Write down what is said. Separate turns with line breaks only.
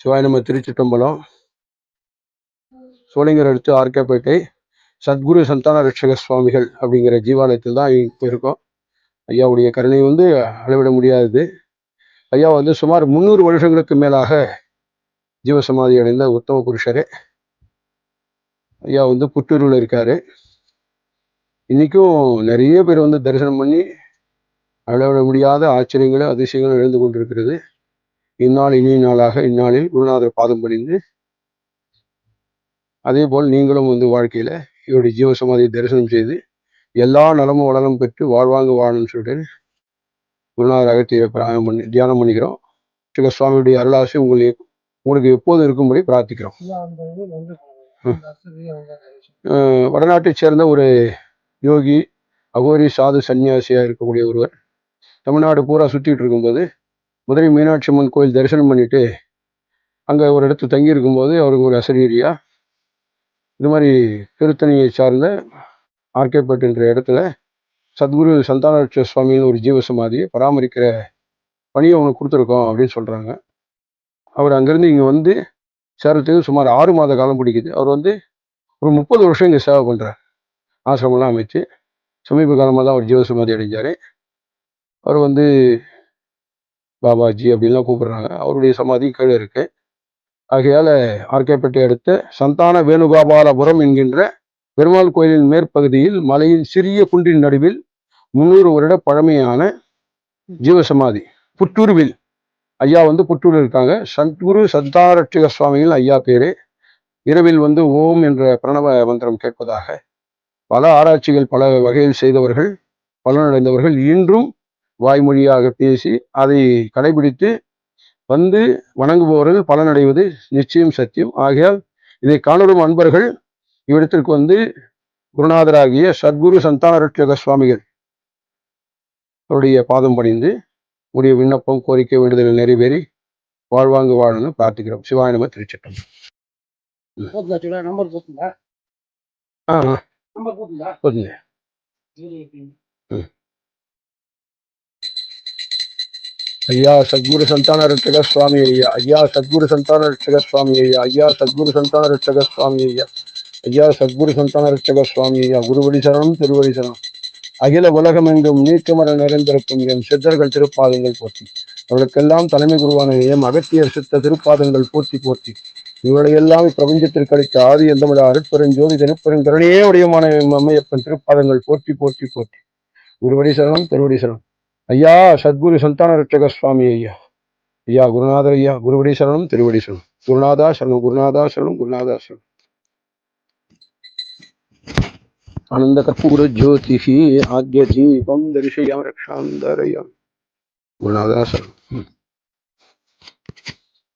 சிவாய நம்ம திருச்சிட்டம்பலம் சோழிங்கர் அடுத்து ஆர்கேப்பேட்டை சத்குரு சந்தான ரட்சக சுவாமிகள் அப்படிங்கிற ஜீவாலயத்தில் தான் இப்போ இருக்கோம். ஐயாவுடைய கருணை அளவிட முடியாதது. ஐயா சுமார் 300 வருஷங்களுக்கு மேலாக ஜீவசமாதி அடைந்த உத்தம புருஷரே. ஐயா புத்தூரில் இருக்காரு. இன்னைக்கும் நிறைய பேர் தரிசனம் பண்ணி அளவிட முடியாத ஆச்சரியங்களும் அதிசயங்களும் எழுந்து கொண்டிருக்கிறது. இந்நாள் இனிய நாளாக இந்நாளில் குருநாதர் பாதம் பணிந்து அதே போல் நீங்களும் வாழ்க்கையில இவருடைய ஜீவசமாதியை தரிசனம் செய்து எல்லா நலமும் வளமும் பெற்று வாழ்வாங்க வாழணும்னு சொல்லிட்டு குருநாதர் அகத்திய தியானம் பண்ணிக்கிறோம். சுவாமியுடைய அருளாசி உங்களுக்கு எப்போதும் இருக்கும்படி பிரார்த்திக்கிறோம். வடநாட்டை சேர்ந்த ஒரு யோகி அகோரி சாது சன்னியாசியா இருக்கக்கூடிய ஒருவர் தமிழ்நாடு பூரா சுத்திட்டு இருக்கும்போது மதுரை மீனாட்சி அம்மன் கோயில் தரிசனம் பண்ணிட்டு அங்க ஒரு இடத்துல தங்கி இருக்கும்போது அவருக்கு ஒரு அசரீரியா இது மாதிரி திருத்தணியை சார்ந்த ஆர்கேப்பேட் என்ற இடத்துல சத்குரு சந்தான சுவாமியின் ஒரு ஜீவசமாதியை பராமரிக்கிற பணியை அவனுக்கு கொடுத்துருக்கோம் அப்படின்னு சொல்றாங்க. அவர் அங்கிருந்து இங்க சேரத்துக்கு சுமார் 6 மாத காலம் பிடிக்குது. அவர் ஒரு 30 வருஷம் இங்க சேவை பண்றார். ஆசிரமெல்லாம் அமைச்சு சமீப காலமாக தான் அவர் ஜீவசமாதி அடைஞ்சாரு. அவர் பாபாஜி அப்படின்லாம் கூப்பிடுறாங்க. அவருடைய சமாதி கீழே இருக்கு. ஆகையால ஆர்கேப்பேட்டை அடுத்த சந்தான வேணுகோபாலபுரம் என்கின்ற பெருமாள் கோயிலின் மேற்பகுதியில் மலையின் சிறிய குன்றின் நடுவில் 300 வருட பழமையான ஜீவசமாதி புற்றூர்வில் ஐயா புற்றூரில் இருக்காங்க. சத்குரு சந்தாரட்சக சுவாமிகள் ஐயா பேரு. இரவில் ஓம் என்ற பிரணவ மந்திரம் கேட்பதாக பல ஆராய்ச்சிகள் பல வகையில் செய்தவர்கள் பலனடைந்தவர்கள் இன்றும் வாய்மொழியாக பேசி அதை கடைபிடித்து வணங்குபவர்கள் பலனடைவது நிச்சயம் சத்தியம். ஆகையால் இதை காணரும் அன்பர்கள் இவ்விடத்திற்கு குருநாதராகிய சத்குரு சந்தான ரட்சக சுவாமிகள் அவருடைய பாதம் பணிந்து உடைய விண்ணப்பம் கோரிக்கை வேண்டுதல் நிறைவேறி வாழ்வாங்கு வாழணும்னு பிரார்த்திக்கிறோம். சிவாய நம. திருச்சிட்டம்பலம். ஐயா சத்குரு சந்தான ரட்சக சுவாமி ஐயா. ஐயா சத்குரு சந்தான ரட்சக சுவாமி ஐயா. ஐயா சத்குரு சந்தான ரட்சக சுவாமி ஐயா. ஐயா சத்குரு சந்தான ரட்சக சுவாமி ஐயா. குருவடி சரணம் திருவடி சரணம். அகில உலகம் எங்கும் நீக்கமர நிறைந்திருக்கும் என் சித்தர்கள் திருப்பாதங்கள் போற்றி. அவர்களுக்கெல்லாம் தலைமை குருவான எம் அகத்தியர் சித்த திருப்பாதங்கள் போற்றி போற்றி. இவளையெல்லாம் பிரபஞ்சத்திற்கு அளித்த ஆதி எந்தமிழ அருட்பெருஞ்சோதி திருப்பெருங்கருணையே உடையமான அம்மையப்பன் திருப்பாதங்கள் போற்றி போற்றி போற்றி. குருவடி சரணம் திருவடி சரணம். ஐயா சத்குரு சந்தான ரட்சக சுவாமி ஐயா. ஐயா குருநாதர் ஐயா. குருவடி சரணம் திருவடி சரணம். குருநாதா சரணம் குருநாதா சரணம் குருநாதா சரணம். ஆனந்த கற்பூர ஜோதிஷி ஆத்ய தீபம் தரிசயம் ரக்ஷாந்தரயம். குருநாதா சரணம்.